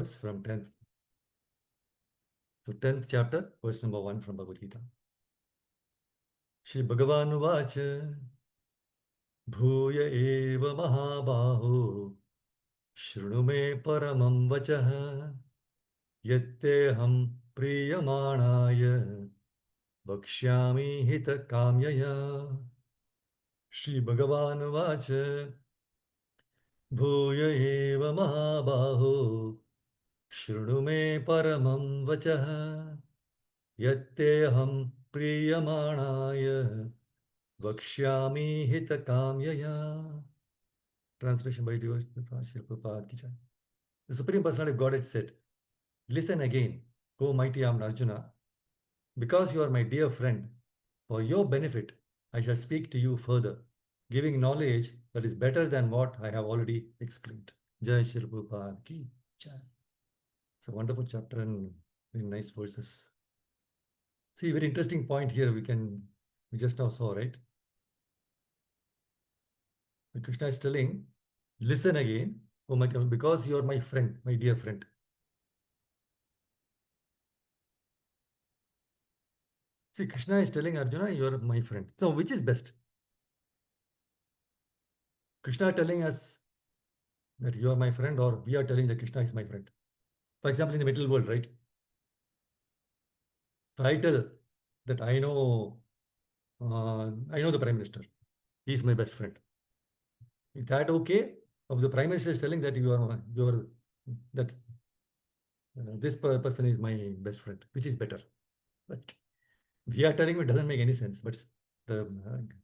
from 10th. So 10th chapter, verse number 1 from Bhagavad Gita. Shri Bhagavan Vacha Bhuya eva mahabaho Shruno me paramam vachah Yatte ham priyamanaya Vakshyami hita kamyaya. Shri Bhagavan Vacha Bhuya eva mahabaho Shruno me paramam vachah Yatte ham priyamanaya Vakshyami hita kamyaya. Translation by Sri Prabhupada. The Supreme Personality of Godhead said, "Listen again, O mighty armed Arjuna, because you are my dear friend. For your benefit, I shall speak to you further, giving knowledge that is better than what I have already explained." Jai Sri Prabhupada ki jai. It's a wonderful chapter and very nice verses. See, very interesting point here we just now saw, right? Krishna is telling, listen again, oh my God, because you are my friend, my dear friend. See, Krishna is telling Arjuna, you are my friend. So which is best? Krishna telling us that you are my friend, or we are telling that Krishna is my friend. For example, in the material world, right? If I tell that I know the Prime Minister, he is my best friend. Is that okay? Or the Prime Minister is telling that this person is my best friend, which is better? But we are telling it doesn't make any sense. But the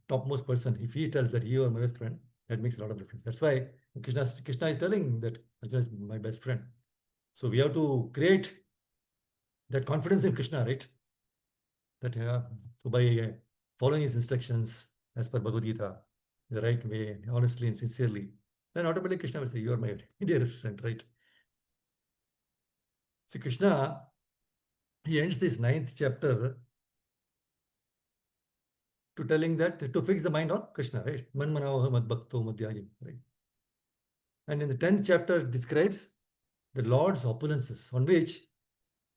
topmost person, if he tells that you are my best friend, that makes a lot of difference. That's why Krishna is telling that Arjuna is my best friend. So we have to create that confidence in Krishna, right? That so by following his instructions as per Bhagavad-gītā, the right way, honestly and sincerely, then automatically Krishna will say, you are my dear friend, right? See, Krishna, he ends this 9th chapter to telling that to fix the mind on Krishna, right? Man manavaha mad bhakto madhyayam, right? And in the 10th chapter describes the Lord's opulences, on which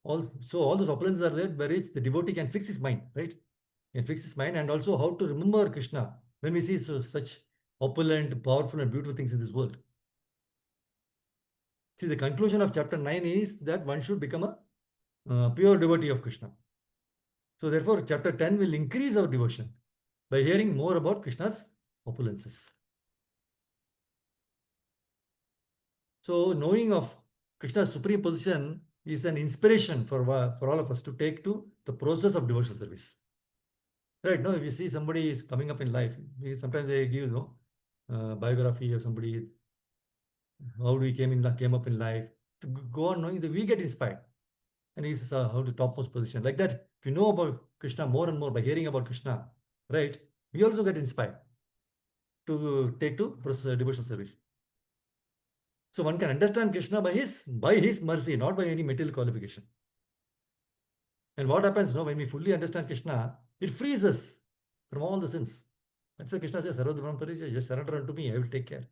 all those opulences are there, where which the devotee can fix his mind, right? Can fix his mind, and also how to remember Krishna when we see such opulent, powerful, and beautiful things in this world. See, the conclusion of chapter 9 is that one should become a pure devotee of Krishna. So therefore, chapter 10 will increase our devotion by hearing more about Krishna's opulences. So knowing of Krishna's supreme position is an inspiration for all of us to take to the process of devotional service. Right now, if you see somebody is coming up in life, sometimes they give biography of somebody, how we came up in life, to go on knowing that we get inspired. And he's how the topmost position. Like that, if you know about Krishna more and more by hearing about Krishna, right, we also get inspired to take to process devotional service. So one can understand Krishna by his mercy, not by any material qualification. And what happens now when we fully understand Krishna, it frees us from all the sins. That's why Krishna says, Sarvadha Brahma Parijaya, just surrender unto me, I will take care.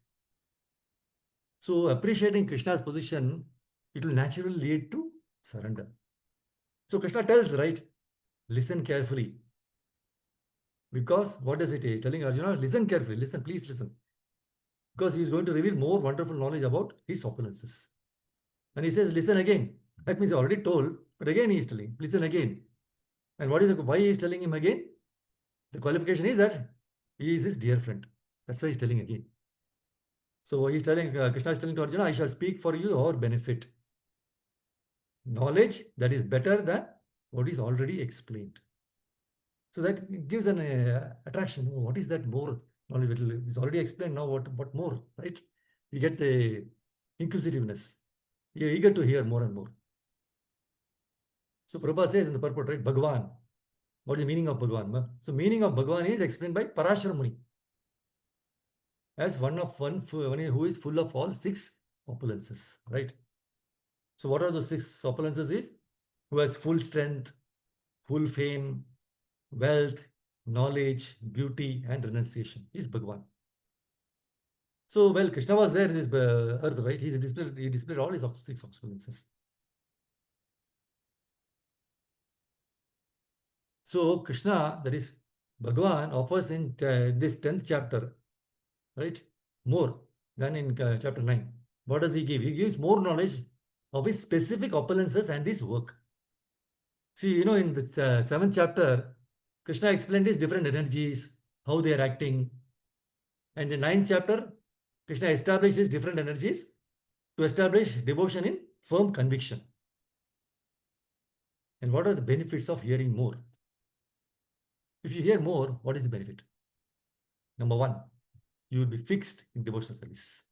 So appreciating Krishna's position, it will naturally lead to surrender. So Krishna tells, right, listen carefully. Because what does it say? He's telling Arjuna, listen carefully, listen, please listen. Because he is going to reveal more wonderful knowledge about his opulences. And he says, listen again. That means he already told, but again he is telling, listen again. And why he is telling him again? The qualification is that he is his dear friend. That's why he's telling again. So he's telling, Krishna is telling to Arjuna, I shall speak for your benefit. Knowledge that is better than what is already explained. So that gives an attraction. Oh, what is that more knowledge? It's already explained now. What more, right? You get the inquisitiveness. You're eager to hear more and more. So Prabhupada says in the purport, right, Bhagavan. What is the meaning of Bhagavan? So meaning of Bhagavan is explained by Parashara Muni as one who is full of all 6 opulences, right? So what are those 6 opulences is? Who has full strength, full fame, wealth, knowledge, beauty, and renunciation is Bhagavan. So, well, Krishna was there in this earth, right? He displayed all his six opulences. So, Krishna, that is Bhagavan, offers in this 10th chapter, right? More than in chapter 9. What does he give? He gives more knowledge of his specific opulences and his work. See, you know, in this 7th chapter, Krishna explained his different energies, how they are acting. And in the 9th chapter, Krishna establishes different energies to establish devotion in firm conviction. And what are the benefits of hearing more? If you hear more, what is the benefit? Number one, you will be fixed in devotional service.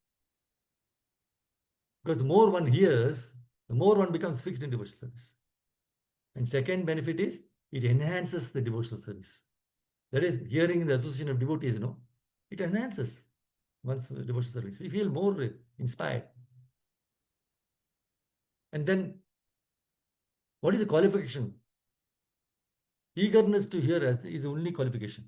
Because the more one hears, the more one becomes fixed in devotional service. And second benefit is it enhances the devotional service. That is, hearing in the association of devotees, you know, it enhances one's devotional service. We feel more inspired. And then, what is the qualification? Eagerness to hear is the only qualification.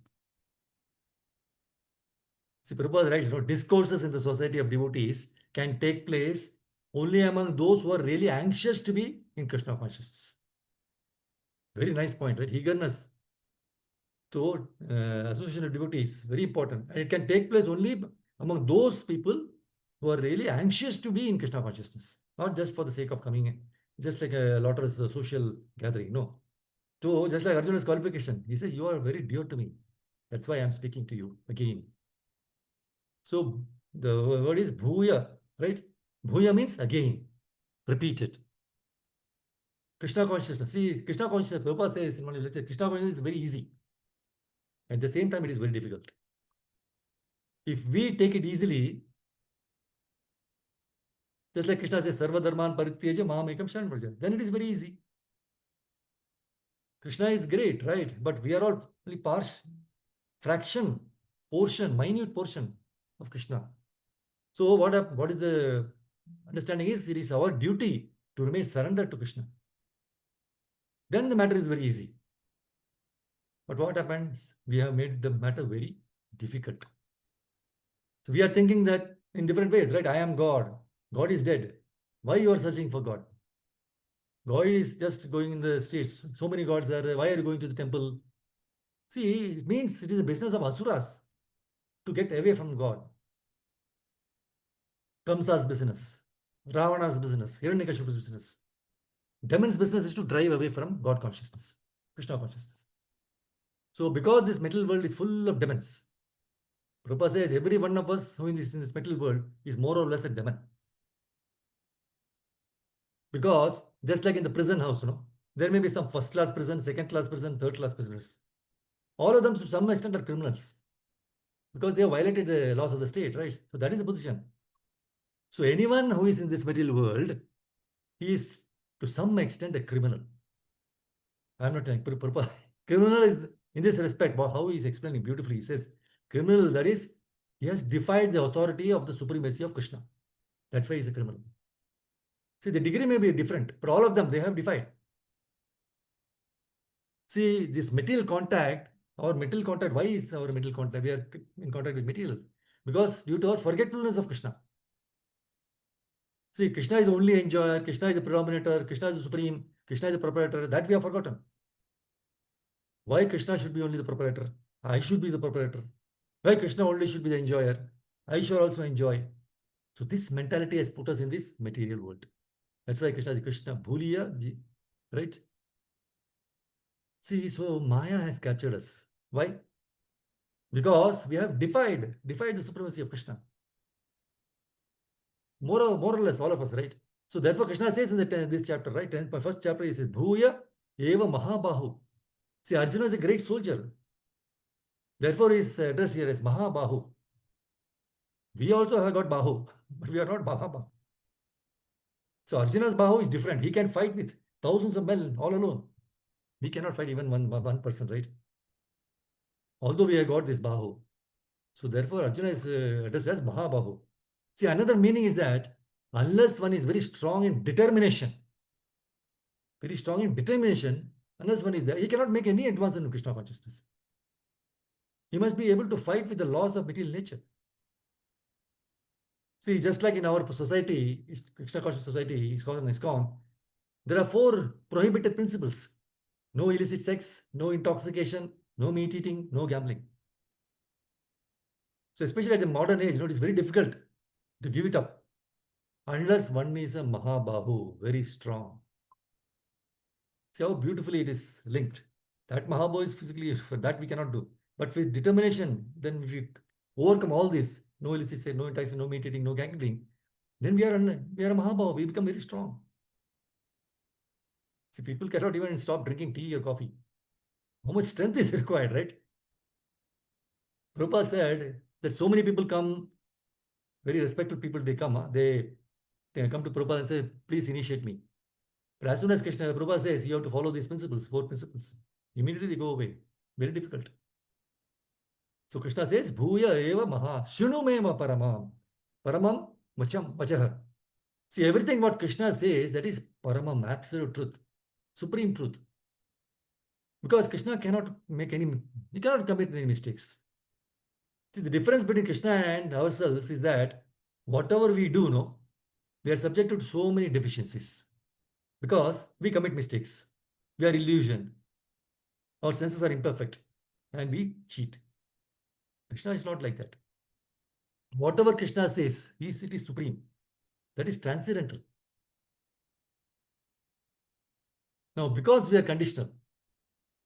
See, Prabhupada writes, you know, discourses in the society of devotees can take place only among those who are really anxious to be in Krishna consciousness. Very nice point, right? Eagerness to association of devotees, very important. And it can take place only among those people who are really anxious to be in Krishna consciousness, not just for the sake of coming in, just like a lot of social gathering. No. So, just like Arjuna's qualification, he says, you are very dear to me. That's why I'm speaking to you again. So, the word is bhuya, right? Bhuya means again, repeat it. Krishna consciousness. See, Krishna consciousness, Prabhupada says in one lecture, Krishna consciousness is very easy. At the same time, it is very difficult. If we take it easily, just like Krishna says, Sarva Dharman Parityaja Maham Ekam Sharan Vraja, then it is very easy. Krishna is great, right? But we are all only fraction, portion, minute portion of Krishna. So what is the understanding is, it is our duty to remain surrendered to Krishna. Then the matter is very easy. But what happens? We have made the matter very difficult. So we are thinking that in different ways, right? I am God. God is dead. Why you are searching for God? God is just going in the streets. So many gods are there. Why are you going to the temple? See, it means it is a business of asuras to get away from God. Kamsa's business, Ravana's business, Hiranyakashipu's business. Demon's business is to drive away from God consciousness, Krishna consciousness. So because this material world is full of demons, Prabhupada says every one of us who is in this material world is more or less a demon. Because just like in the prison house, you know, there may be some first class prison, second class prison, third class prisoners. All of them to some extent are criminals because they have violated the laws of the state, right? So that is the position. So anyone who is in this material world is to some extent a criminal. I'm not telling Prabhupada. Criminal is in this respect, how he is explaining beautifully. He says, criminal, that is, he has defied the authority of the supremacy of Krishna. That's why he's a criminal. See, the degree may be different, but all of them, they have defied. See, this material contact, why is our material contact? We are in contact with material. Because due to our forgetfulness of Krishna. See, Krishna is the only enjoyer, Krishna is the predominator, Krishna is the supreme, Krishna is the proprietor. That we have forgotten. Why Krishna should be only the proprietor? I should be the proprietor. Why Krishna only should be the enjoyer? I should also enjoy. So this mentality has put us in this material world. That's why Krishna is Krishna Bhuliya ji, right? See, so Maya has captured us. Why? Because we have defied the supremacy of Krishna. More or less, all of us, right? So therefore, Krishna says in this chapter, right? First chapter, he says, Bhuya eva Mahabahu. See, Arjuna is a great soldier. Therefore, he is addressed here as Mahabahu. We also have got Bahu, but we are not Mahabahu. So Arjuna's Bahu is different. He can fight with thousands of men all alone. We cannot fight even one person, right? Although we have got this Bahu. So therefore, Arjuna is addressed as Mahabahu. See, another meaning is that unless one is very strong in determination, unless one is there, he cannot make any advance in Krishna consciousness. He must be able to fight with the laws of material nature. See, just like in our society, Krishna conscious society, ISKCON, there are 4 prohibited principles. No illicit sex, no intoxication, no meat eating, no gambling. So especially at the modern age, it is very difficult to give it up unless one is a Mahabahu, very strong. See how beautifully it is linked. That Mahabahu is physically, for that we cannot do. But with determination, then if we overcome all this, no illicit sex, no intoxication, no meat eating, no gambling, then we are a Mahabahu, we become very strong. See, people cannot even stop drinking tea or coffee. How much strength is required, right? Prabhupada said that so many people come, very respected people, they come, they come to Prabhupada and say, please initiate me. But as soon as Prabhupada says, you have to follow these principles, 4 principles, immediately they go away. Very difficult. So Krishna says, Bhuya eva maha, shunu mema paramam. Paramam vacham vachaha. See, everything what Krishna says, that is paramam, absolute truth, supreme truth. Because Krishna cannot he cannot commit any mistakes. See, the difference between Krishna and ourselves is that whatever we do, no, we are subjected to so many deficiencies. Because we commit mistakes. We are illusioned. Our senses are imperfect. And we cheat. Krishna is not like that. Whatever Krishna says, it is supreme. That is transcendental. Now, because we are conditional,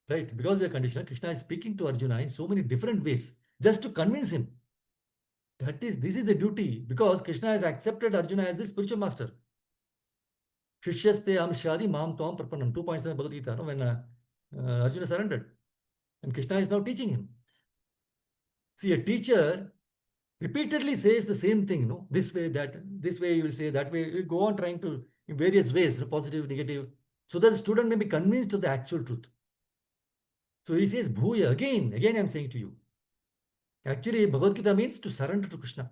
right? Because we are conditional, Krishna is speaking to Arjuna in so many different ways just to convince him. This is the duty, because Krishna has accepted Arjuna as the spiritual master. Shishyaste amshadi mam tvam prapanam. 2.7 Bhagavad-gītā, when Arjuna surrendered. And Krishna is now teaching him. See, a teacher repeatedly says the same thing, no? This way, this way you will say, that way. You go on trying to, in various ways, positive, negative, so that the student may be convinced of the actual truth. So he says, Bhuya, again I'm saying to you. Actually, Bhagavad-gītā means to surrender to Krishna.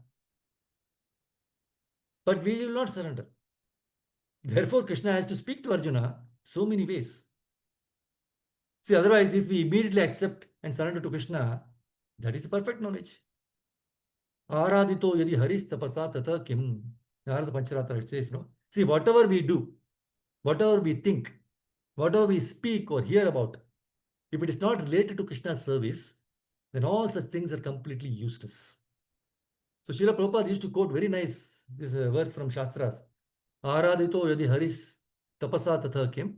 But we will not surrender. Therefore, Krishna has to speak to Arjuna so many ways. See, otherwise, if we immediately accept and surrender to Krishna, that is perfect knowledge. Aradito yadi haris tapasa tata kim. Narada Pancharatra, it says, no? See, whatever we do, whatever we think, whatever we speak or hear about, if it is not related to Krishna's service, then all such things are completely useless. So Srila Prabhupada used to quote very nice this verse from Shastras. Aradito yadi haris tapasa tatha kim.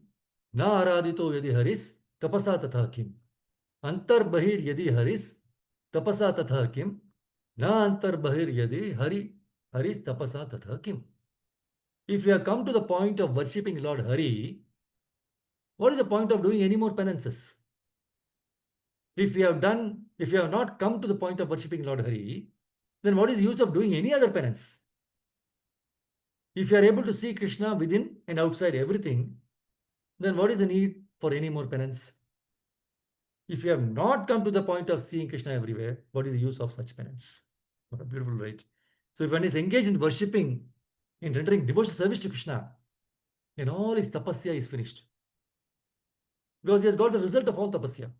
Na aradito yadi haris tapasa tatha kim. Antar bahir yadi haris tapasa tatha kim. Na antar bahir yadi haris tapasa tatha kim. If you have come to the point of worshipping Lord Hari, what is the point of doing any more penances? If you have not come to the point of worshipping Lord Hari, then what is the use of doing any other penance? If you are able to see Krishna within and outside everything, then what is the need for any more penance? If you have not come to the point of seeing Krishna everywhere, what is the use of such penance? What a beautiful right. So if one is engaged in worshipping, in rendering devotional service to Krishna, then all his tapasya is finished. Because he has got the result of all tapasya.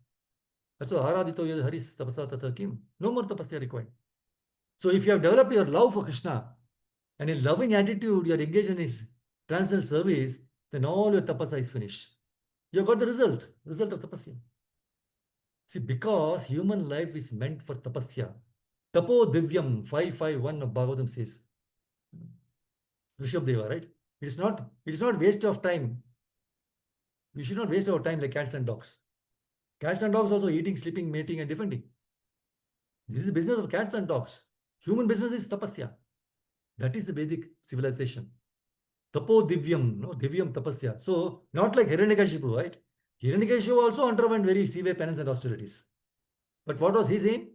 That's why Aradito yad haris tapasa tata kim. No more tapasya required. So if you have developed your love for Krishna, and in loving attitude, you are engaged in his transcendental service, then all your tapasya is finished. You have got the result of tapasya. See, because human life is meant for tapasya. Tapo divyam 551 of Bhagavatam says. Rishabdeva, right? It is not waste of time. We should not waste our time like cats and dogs. Cats and dogs also eating, sleeping, mating, and defending. This is the business of cats and dogs. Human business is tapasya. That is the Vedic civilization. Tapo divyam, no? Divyam tapasya. So, not like Hiranyakashipu, right? Hiranyakashipu also underwent very severe penance and austerities. But what was his aim?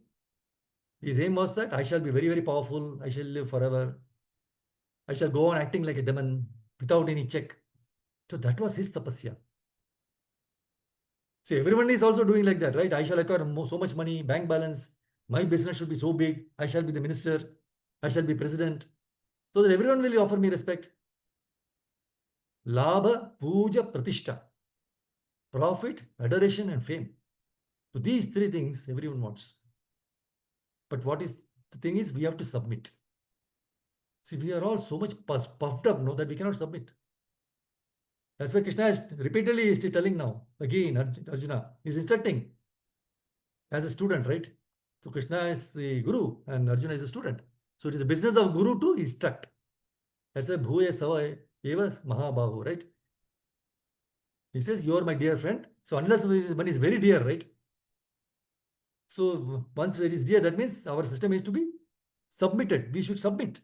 His aim was that I shall be very, very powerful. I shall live forever. I shall go on acting like a demon without any check. So that was his tapasya. See, everyone is also doing like that, right? I shall acquire so much money, bank balance. My business should be so big. I shall be the minister. I shall be president. So that everyone will offer me respect. Labha, puja, pratishta. Profit, adoration, and fame. So these 3 things everyone wants. But the thing is, we have to submit. See, we are all so much puffed up, no, that we cannot submit. That's why Krishna is repeatedly is telling now, again, Arjuna is instructing as a student, right? So Krishna is the guru and Arjuna is a student. So it is the business of guru to instruct. That's why Bhuya Savai Eva Mahabahu, right? He says, you are my dear friend. So unless one is very dear, right? So once where is dear, that means our system is to be submitted. We should submit.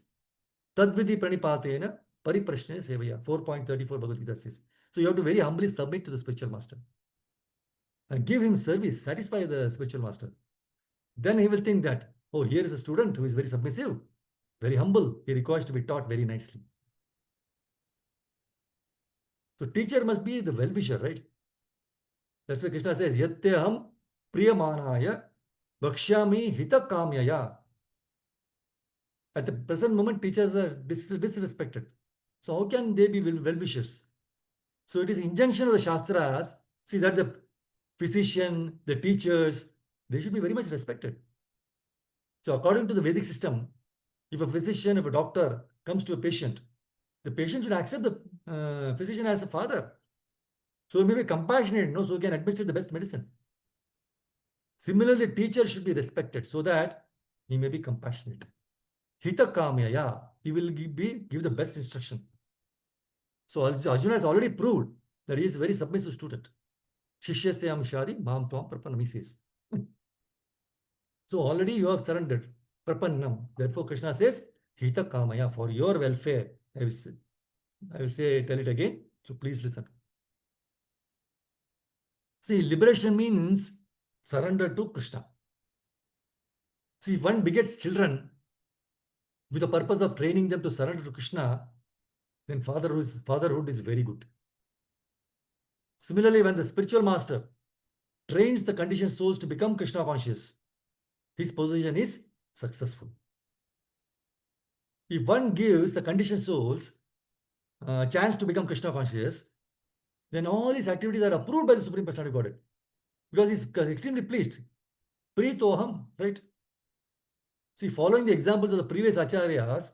Tadvidi pranipatena pariprashne sevaya. 4.34 Bhagavad Gita says. So you have to very humbly submit to the spiritual master. And give him service, satisfy the spiritual master. Then he will think that, oh, here is a student who is very submissive, very humble. He requires to be taught very nicely. So teacher must be the well-wisher, right? That's why Krishna says, Yatyaham priyamanaya vakshyami hitakamyaya. At the present moment, teachers are disrespected. So how can they be well-wishers? So it is injunction of the Shastras. See that the physician, the teachers, they should be very much respected. So according to the Vedic system, if a physician, if a doctor comes to a patient, the patient should accept the physician as a father. So he may be compassionate, no, so he can administer the best medicine. Similarly, teacher should be respected so that he may be compassionate. Hita kamya, yeah, he will give the best instruction. So Arjuna has already proved that he is a very submissive student. Shishyastayam shadi mam tvam prapanam, he says. So already you have surrendered. Prapannam. Therefore, Krishna says, Hita kamaya, for your welfare. I will say, tell it again. So please listen. See, liberation means surrender to Krishna. See, one begets children with the purpose of training them to surrender to Krishna, then fatherhood is very good. Similarly, when the spiritual master trains the conditioned souls to become Krishna conscious, his position is successful. If one gives the conditioned souls a chance to become Krishna conscious, then all his activities are approved by the Supreme Personality of Godhead. Because he's extremely pleased. Pritoham, right? See, following the examples of the previous acharyas,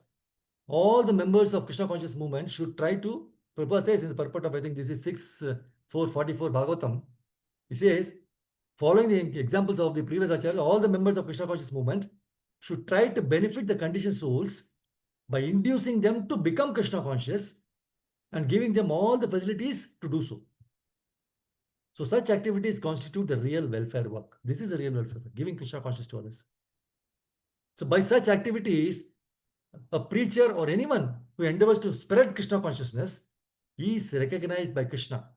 all the members of Krishna conscious movement should try to, Prabhupada says in the purport of, I think this is 6.4.44 Bhagavatam, he says, following the examples of the previous acharyas, all the members of Krishna conscious movement should try to benefit the conditioned souls by inducing them to become Krishna conscious and giving them all the facilities to do so. So such activities constitute the real welfare work. This is the real welfare work, giving Krishna consciousness to others. So by such activities, a preacher or anyone who endeavors to spread Krishna consciousness is recognized by Krishna.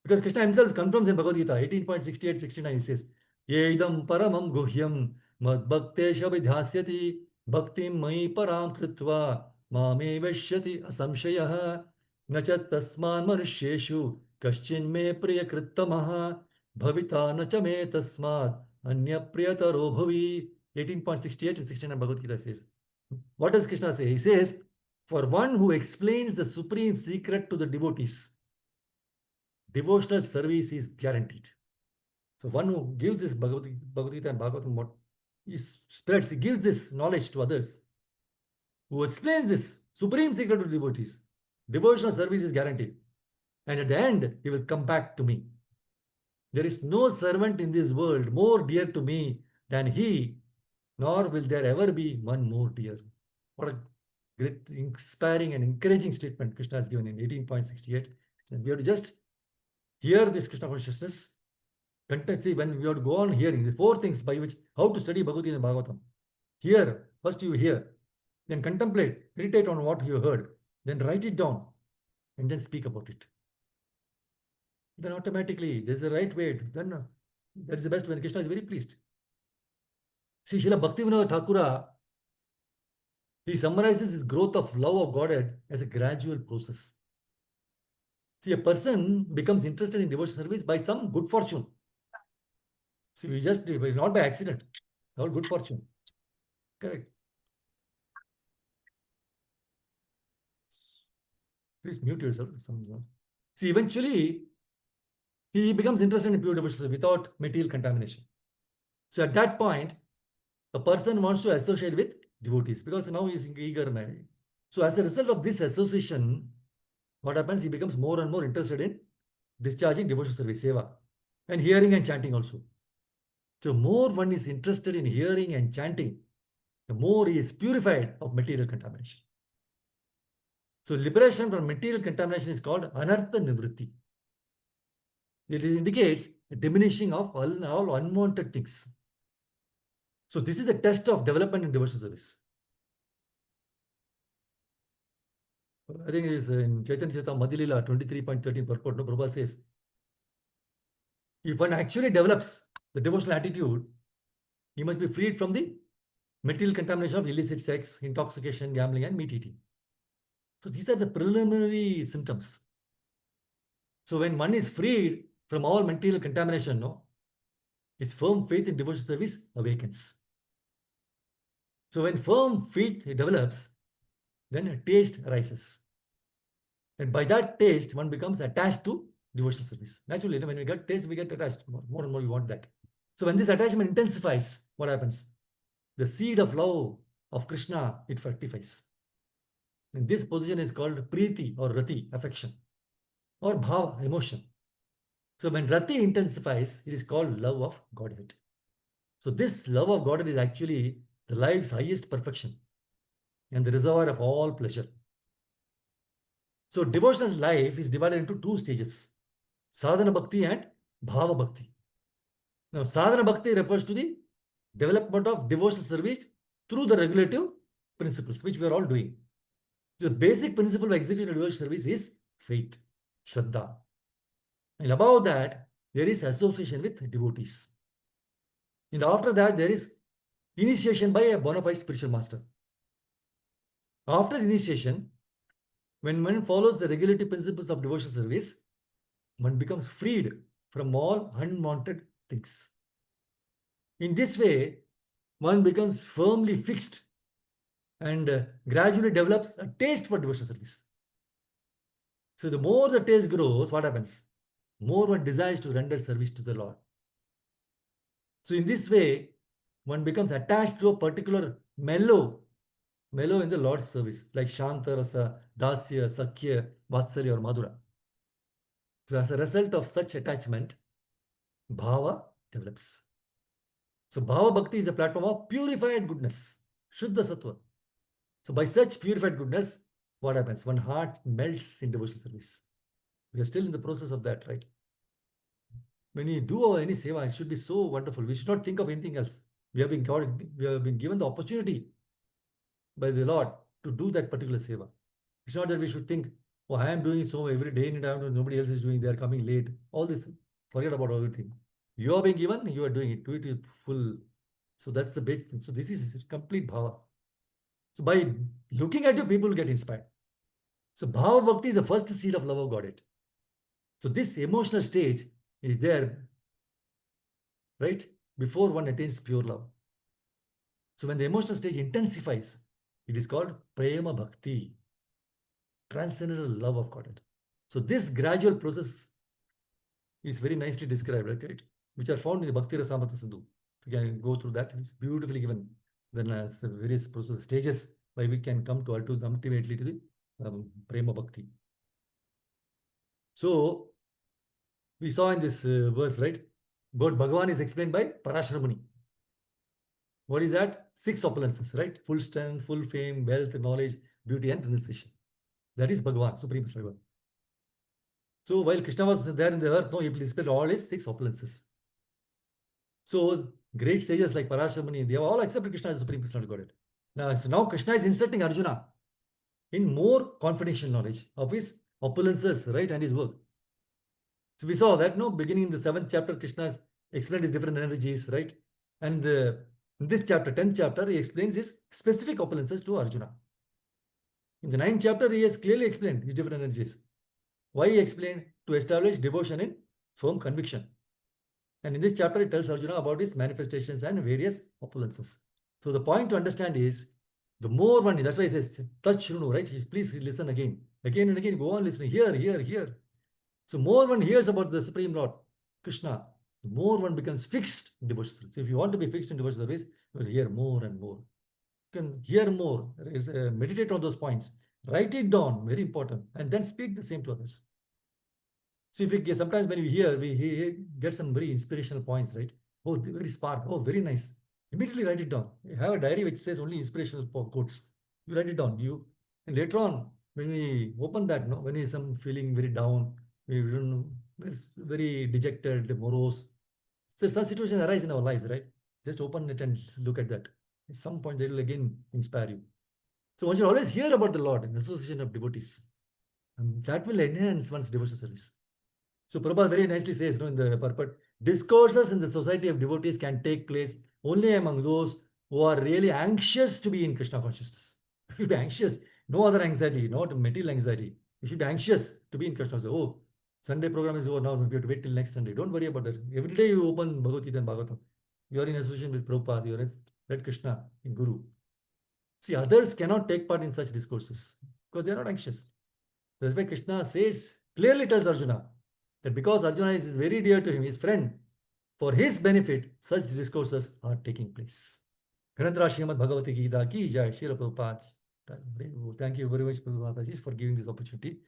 Because Krishna himself confirms in Bhagavad Gita 18.68-69, he says, Yeidam paramam guhyam mad bhaktesha vidhasyati bhaktim mai param kritva mame veshyati asamshayah nachat tasman manusheshu kaschin me priya krittamaha bhavita nacha me tasmad anya priyataro bhavi. 18.68 and 69 Bhagavad Gita says. What does Krishna say? He says, for one who explains the supreme secret to the devotees, devotional service is guaranteed. So one who gives this Bhagavad Gita and Bhagavatam, what he spreads, he gives this knowledge to others, who explains this supreme secret to devotees, devotional service is guaranteed. And at the end, he will come back to me. There is no servant in this world more dear to me than he, nor will there ever be one more dear. What a great, inspiring and encouraging statement Krishna has given in 18.68. And we have to just hear this Krishna consciousness. See, when we have to go on hearing the four things by which, how to study Bhagavad Gita and Bhagavatam. Hear, first you hear, then contemplate, meditate on what you heard, then write it down, and then speak about it. Then automatically, there's the right way. Then that is the best way. Krishna is very pleased. See, Srila Bhaktivedanta Thakura, he summarizes his growth of love of Godhead as a gradual process. See, a person becomes interested in devotional service by some good fortune. See, not by accident. It's all good fortune. Correct. Please mute yourself. See, eventually, he becomes interested in pure devotional service without material contamination. So at that point, a person wants to associate with devotees because now he is eager. So as a result of this association, what happens? He becomes more and more interested in discharging devotional service, seva, and hearing and chanting also. So more one is interested in hearing and chanting, the more he is purified of material contamination. So liberation from material contamination is called anartha nivritti. It indicates a diminishing of all unwanted things. So this is the test of development in devotional service. I think it is in Chaitanya Charitamrita Madhya-lila 23.13 purport. No, Prabhupada says, if one actually develops the devotional attitude, he must be freed from the material contamination of illicit sex, intoxication, gambling, and meat eating. So these are the preliminary symptoms. So when one is freed from all material contamination, no, his firm faith in devotional service awakens. So when firm faith develops, then a taste arises. And by that taste, one becomes attached to devotional service. Naturally, when we get taste, we get attached. More and more we want that. So when this attachment intensifies, what happens? The seed of love of Krishna, it fructifies. And this position is called Preeti or Rati, affection, or Bhava, emotion. So when Rati intensifies, it is called love of Godhead. So this love of Godhead is actually the life's highest perfection and the reservoir of all pleasure. So devotional life is divided into two stages, sadhana bhakti and bhava bhakti. Now sadhana bhakti refers to the development of devotional service through the regulative principles, which we are all doing. The basic principle of execution of devotional service is faith, Shraddha. And above that, there is association with devotees. And after that, there is initiation by a bona fide spiritual master. After initiation, when one follows the regulative principles of devotional service, one becomes freed from all unwanted things. In this way, one becomes firmly fixed and gradually develops a taste for devotional service. So the more the taste grows, what happens? More one desires to render service to the Lord. So in this way, one becomes attached to a particular mellow in the Lord's service, like Shanta, Rasa, Dasya, Sakhya, Vatsalya, or Madhura. So as a result of such attachment, Bhava develops. So Bhava Bhakti is a platform of purified goodness, Shuddha Sattva. So by such purified goodness, what happens? One heart melts in devotional service. We are still in the process of that, right? When you do any seva, it should be so wonderful. We should not think of anything else. We have been given the opportunity by the Lord to do that particular seva. It's not that we should think, oh, I am doing so every day and time, nobody else is doing, they are coming late. All this, forget about everything. You are being given, you are doing it. Do it with full. So that's the big thing. So this is complete bhava. So by looking at you, people will get inspired. So bhava bhakti is the first seed of love of Godhead. So this emotional stage is there, right, before one attains pure love. So when the emotional stage intensifies, it is called prema bhakti, transcendental love of Godhead. So this gradual process is very nicely described, right? Which are found in the Bhakti Rasamrita Sindhu. You can go through that. It's beautifully given. Then the various process stages by we can come to ultimately to the prema bhakti. So we saw in this verse, right? God Bhagavan is explained by Parashara Muni. What is that? 6 opulences, right? Full strength, full fame, wealth, knowledge, beauty, and renunciation. That is Bhagavan, Supreme Personality. So while Krishna was there in the earth, no, he displayed all his 6 opulences. So great sages like Parashara Muni, they have all accepted Krishna as Supreme Personality Godhead. Now Krishna is instructing Arjuna in more confidential knowledge of his opulences, right, and his work. So we saw that, no, beginning in the 7th chapter, Krishna explained his different energies, right? And in this chapter, 10th chapter, he explains his specific opulences to Arjuna. In the 9th chapter, he has clearly explained his different energies. Why he explained? To establish devotion in firm conviction. And in this chapter, it tells Arjuna about his manifestations and various opulences. So the point to understand is, the more one, that's why he says, touch Shrunu, right? Please listen again. Again and again, go on listening. Here. So more one hears about the Supreme Lord, Krishna, the more one becomes fixed in devotional service. So if you want to be fixed in devotional service, you will hear more and more. can hear more, meditate on those points, write it down, very important, and then speak the same to others. So if we sometimes when we hear, we get some very inspirational points, right? Oh, very spark. Oh, very nice. Immediately write it down. You have a diary which says only inspirational quotes. You write it down. And later on, when we open that, no, when we some feeling very down, we don't know, very dejected, morose. So some situations arise in our lives, right? Just open it and look at that. At some point, they will again inspire you. So one should always hear about the Lord in the association of devotees. And that will enhance one's devotional service. So Prabhupada very nicely says, in the purport, discourses in the society of devotees can take place only among those who are really anxious to be in Krishna consciousness. You should be anxious. No other anxiety, not material anxiety. You should be anxious to be in Krishna consciousness. Oh, Sunday program is over now. We have to wait till next Sunday. Don't worry about that. Every day you open Bhagavad-gītā and Bhagavatam. You are in association with Prabhupada. You are in Red Krishna, in Guru. See, others cannot take part in such discourses because they are not anxious. That's why Krishna says, clearly tells Arjuna, that because Arjuna is very dear to him, his friend, for his benefit, such discourses are taking place. Granthra Srimad Bhagavad-gītā ki jai, Srila Prabhupada. Thank you very much, Prabhupada, for giving this opportunity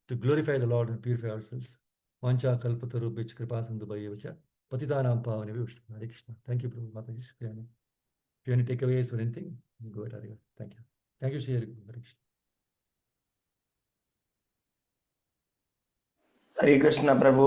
to glorify the Lord and purify ourselves. Vancha kalpataru bich kripa sindhu bhayavacha patitanam pavane vishnu. Hare Krishna. Thank you, Prabhupada. If you have any takeaways or anything, go ahead, Hare. Thank you. Thank you, Sri Hare Krishna. Hare Krishna, Prabhu.